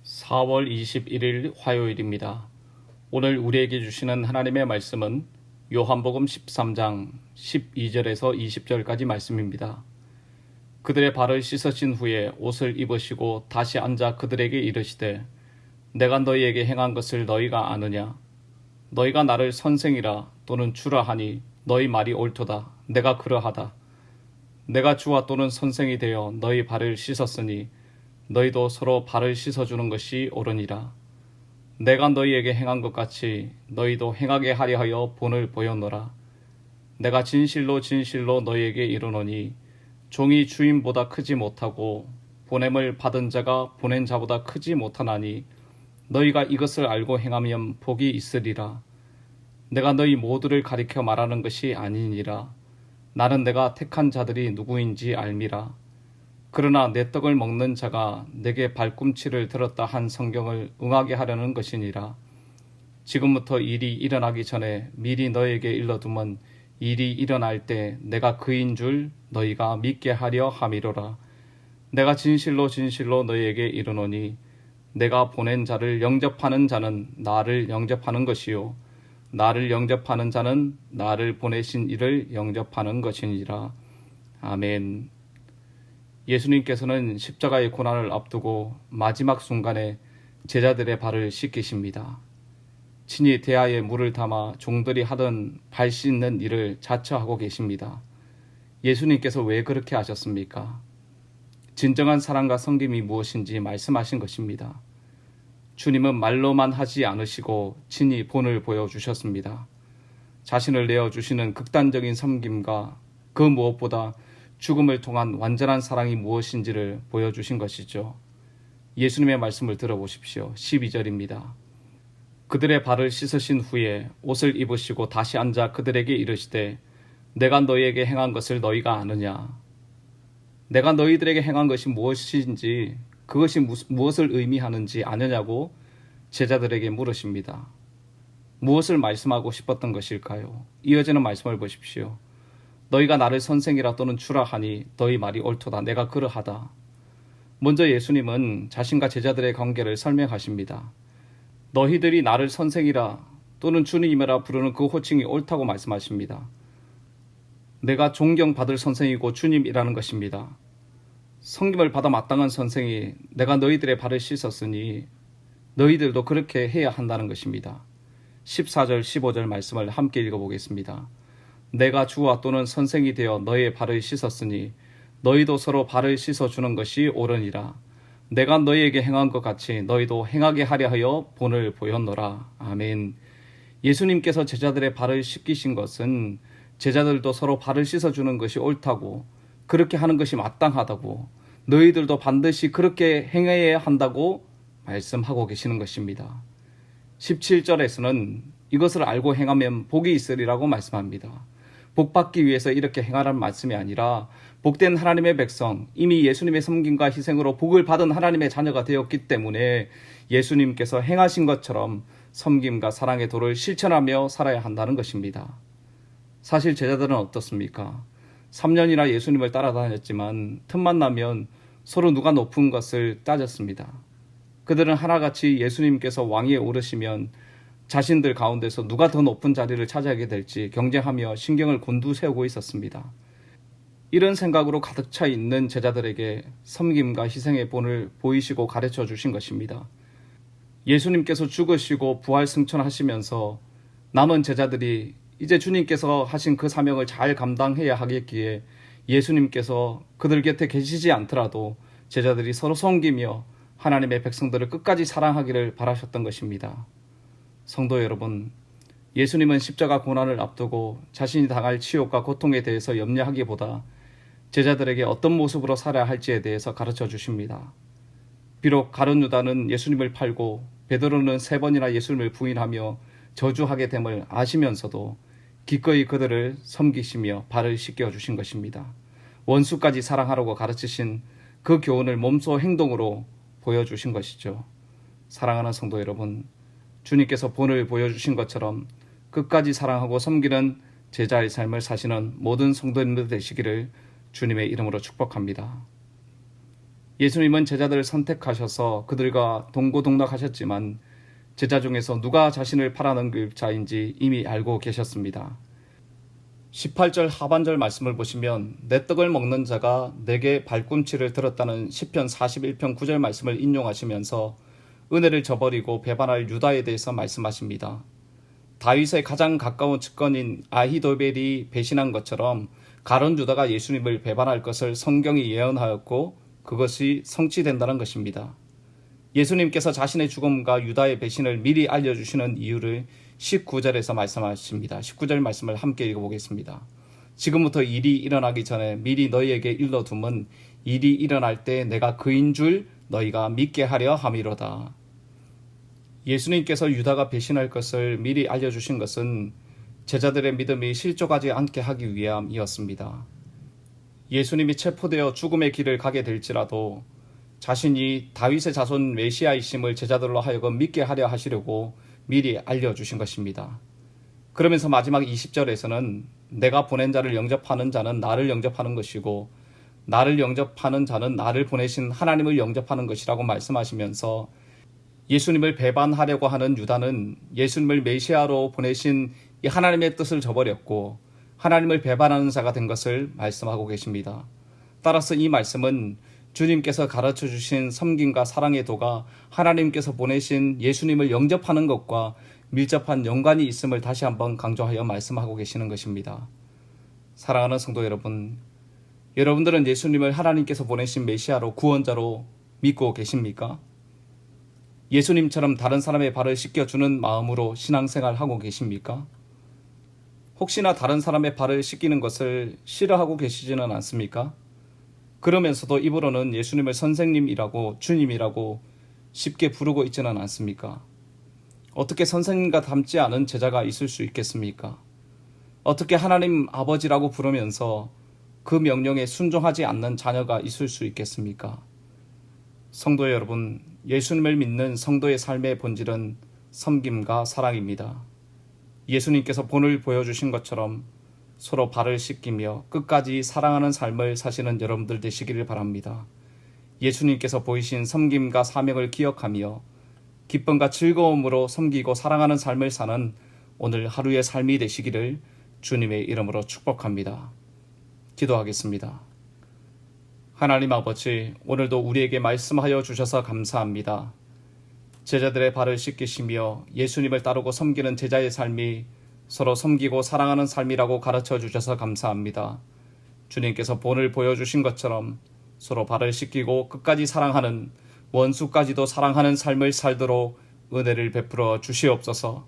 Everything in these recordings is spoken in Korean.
4월 21일 화요일입니다. 오늘 우리에게 주시는 하나님의 말씀은 요한복음 13장 12절에서 20절까지 말씀입니다. 그들의 발을 씻으신 후에 옷을 입으시고 다시 앉아 그들에게 이르시되 내가 너희에게 행한 것을 너희가 아느냐? 너희가 나를 선생이라 또는 주라 하니 너희 말이 옳도다. 내가 그러하다. 내가 주와 또는 선생이 되어 너희 발을 씻었으니 너희도 서로 발을 씻어주는 것이 옳으니라. 내가 너희에게 행한 것 같이 너희도 행하게 하려 하여 본을 보였노라. 내가 진실로 진실로 너희에게 이르노니 종이 주인보다 크지 못하고 보냄을 받은 자가 보낸 자보다 크지 못하나니 너희가 이것을 알고 행하면 복이 있으리라. 내가 너희 모두를 가리켜 말하는 것이 아니니라. 나는 내가 택한 자들이 누구인지 알미라. 그러나 내 떡을 먹는 자가 내게 발꿈치를 들었다 한 성경을 응하게 하려는 것이니라. 지금부터 일이 일어나기 전에 미리 너에게 일러두면 일이 일어날 때 내가 그인 줄 너희가 믿게 하려 함이로라. 내가 진실로 진실로 너희에게 이르노니 내가 보낸 자를 영접하는 자는 나를 영접하는 것이요 나를 영접하는 자는 나를 보내신 이를 영접하는 것이니라. 아멘. 예수님께서는 십자가의 고난을 앞두고 마지막 순간에 제자들의 발을 씻기십니다. 친히 대야에 물을 담아 종들이 하던 발 씻는 일을 자처하고 계십니다. 예수님께서 왜 그렇게 하셨습니까? 진정한 사랑과 섬김이 무엇인지 말씀하신 것입니다. 주님은 말로만 하지 않으시고 친히 본을 보여주셨습니다. 자신을 내어주시는 극단적인 섬김과 그 무엇보다 죽음을 통한 완전한 사랑이 무엇인지를 보여주신 것이죠. 예수님의 말씀을 들어보십시오. 12절입니다. 그들의 발을 씻으신 후에 옷을 입으시고 다시 앉아 그들에게 이르시되 내가 너희에게 행한 것을 너희가 아느냐? 내가 너희들에게 행한 것이 무엇인지 그것이 무엇을 의미하는지 아느냐고 제자들에게 물으십니다. 무엇을 말씀하고 싶었던 것일까요? 이어지는 말씀을 보십시오. 너희가 나를 선생이라 또는 주라 하니 너희 말이 옳도다. 내가 그러하다. 먼저 예수님은 자신과 제자들의 관계를 설명하십니다. 너희들이 나를 선생이라 또는 주님이라 부르는 그 호칭이 옳다고 말씀하십니다. 내가 존경받을 선생이고 주님이라는 것입니다. 섬김을 받아 마땅한 선생이 내가 너희들의 발을 씻었으니 너희들도 그렇게 해야 한다는 것입니다. 14절 15절 말씀을 함께 읽어보겠습니다. 내가 주와 또는 선생이 되어 너희의 발을 씻었으니 너희도 서로 발을 씻어주는 것이 옳으니라. 내가 너희에게 행한 것 같이 너희도 행하게 하려 하여 본을 보였노라. 아멘. 예수님께서 제자들의 발을 씻기신 것은 제자들도 서로 발을 씻어주는 것이 옳다고, 그렇게 하는 것이 마땅하다고, 너희들도 반드시 그렇게 행해야 한다고 말씀하고 계시는 것입니다. 17절에서는 이것을 알고 행하면 복이 있으리라고 말씀합니다. 복받기 위해서 이렇게 행하라는 말씀이 아니라 복된 하나님의 백성, 이미 예수님의 섬김과 희생으로 복을 받은 하나님의 자녀가 되었기 때문에 예수님께서 행하신 것처럼 섬김과 사랑의 도를 실천하며 살아야 한다는 것입니다. 사실 제자들은 어떻습니까? 3년이나 예수님을 따라다녔지만 틈만 나면 서로 누가 높은 것을 따졌습니다. 그들은 하나같이 예수님께서 왕위에 오르시면 자신들 가운데서 누가 더 높은 자리를 차지하게 될지 경쟁하며 신경을 곤두세우고 있었습니다. 이런 생각으로 가득 차 있는 제자들에게 섬김과 희생의 본을 보이시고 가르쳐 주신 것입니다. 예수님께서 죽으시고 부활 승천하시면서 남은 제자들이 이제 주님께서 하신 그 사명을 잘 감당해야 하겠기에 예수님께서 그들 곁에 계시지 않더라도 제자들이 서로 섬기며 하나님의 백성들을 끝까지 사랑하기를 바라셨던 것입니다. 성도 여러분, 예수님은 십자가 고난을 앞두고 자신이 당할 치욕과 고통에 대해서 염려하기보다 제자들에게 어떤 모습으로 살아야 할지에 대해서 가르쳐 주십니다. 비록 가룟 유다는 예수님을 팔고 베드로는 3번이나 예수님을 부인하며 저주하게 됨을 아시면서도 기꺼이 그들을 섬기시며 발을 씻겨 주신 것입니다. 원수까지 사랑하라고 가르치신 그 교훈을 몸소 행동으로 보여주신 것이죠. 사랑하는 성도 여러분, 주님께서 본을 보여주신 것처럼 끝까지 사랑하고 섬기는 제자의 삶을 사시는 모든 성도님들 되시기를 주님의 이름으로 축복합니다. 예수님은 제자들을 선택하셔서 그들과 동고동락하셨지만 제자 중에서 누가 자신을 팔아넘길 자인지 이미 알고 계셨습니다. 18절 하반절 말씀을 보시면 내 떡을 먹는 자가 내게 발꿈치를 들었다는 시편 41편 9절 말씀을 인용하시면서 은혜를 저버리고 배반할 유다에 대해서 말씀하십니다. 다윗의 가장 가까운 측근인 아히도벨이 배신한 것처럼 가룟 유다가 예수님을 배반할 것을 성경이 예언하였고 그것이 성취된다는 것입니다. 예수님께서 자신의 죽음과 유다의 배신을 미리 알려주시는 이유를 19절에서 말씀하십니다. 19절 말씀을 함께 읽어보겠습니다. 지금부터 일이 일어나기 전에 미리 너희에게 일러둠은 일이 일어날 때 내가 그인 줄 너희가 믿게 하려 함이로다. 예수님께서 유다가 배신할 것을 미리 알려주신 것은 제자들의 믿음이 실족하지 않게 하기 위함이었습니다. 예수님이 체포되어 죽음의 길을 가게 될지라도 자신이 다윗의 자손 메시아이심을 제자들로 하여금 믿게 하려 하시려고 미리 알려주신 것입니다. 그러면서 마지막 20절에서는 내가 보낸 자를 영접하는 자는 나를 영접하는 것이고 나를 영접하는 자는 나를 보내신 하나님을 영접하는 것이라고 말씀하시면서 예수님을 배반하려고 하는 유다는 예수님을 메시아로 보내신 이 하나님의 뜻을 저버렸고 하나님을 배반하는 자가 된 것을 말씀하고 계십니다. 따라서 이 말씀은 주님께서 가르쳐 주신 섬김과 사랑의 도가 하나님께서 보내신 예수님을 영접하는 것과 밀접한 연관이 있음을 다시 한번 강조하여 말씀하고 계시는 것입니다. 사랑하는 성도 여러분, 여러분들은 예수님을 하나님께서 보내신 메시아로 구원자로 믿고 계십니까? 예수님처럼 다른 사람의 발을 씻겨주는 마음으로 신앙생활하고 계십니까? 혹시나 다른 사람의 발을 씻기는 것을 싫어하고 계시지는 않습니까? 그러면서도 입으로는 예수님을 선생님이라고 주님이라고 쉽게 부르고 있지는 않습니까? 어떻게 선생님과 닮지 않은 제자가 있을 수 있겠습니까? 어떻게 하나님 아버지라고 부르면서 그 명령에 순종하지 않는 자녀가 있을 수 있겠습니까? 성도 여러분, 예수님을 믿는 성도의 삶의 본질은 섬김과 사랑입니다. 예수님께서 본을 보여주신 것처럼 서로 발을 씻기며 끝까지 사랑하는 삶을 사시는 여러분들 되시기를 바랍니다. 예수님께서 보이신 섬김과 사명을 기억하며 기쁨과 즐거움으로 섬기고 사랑하는 삶을 사는 오늘 하루의 삶이 되시기를 주님의 이름으로 축복합니다. 기도하겠습니다. 하나님 아버지, 오늘도 우리에게 말씀하여 주셔서 감사합니다. 제자들의 발을 씻기시며 예수님을 따르고 섬기는 제자의 삶이 서로 섬기고 사랑하는 삶이라고 가르쳐 주셔서 감사합니다. 주님께서 본을 보여주신 것처럼 서로 발을 씻기고 끝까지 사랑하는, 원수까지도 사랑하는 삶을 살도록 은혜를 베풀어 주시옵소서.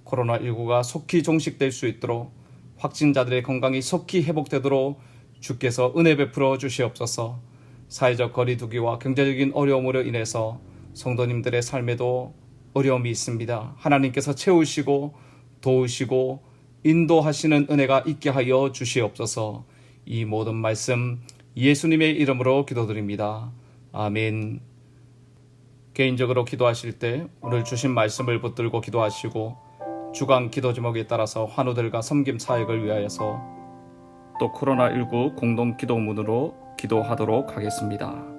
코로나19가 속히 종식될 수 있도록, 확진자들의 건강이 속히 회복되도록 주께서 은혜 베풀어 주시옵소서. 사회적 거리두기와 경제적인 어려움으로 인해서 성도님들의 삶에도 어려움이 있습니다. 하나님께서 채우시고 도우시고 인도하시는 은혜가 있게 하여 주시옵소서. 이 모든 말씀 예수님의 이름으로 기도드립니다. 아멘. 개인적으로 기도하실 때 오늘 주신 말씀을 붙들고 기도하시고 주간 기도 제목에 따라서 환우들과 섬김 사역을 위하여서 또 코로나19 공동 기도문으로 기도하도록 하겠습니다.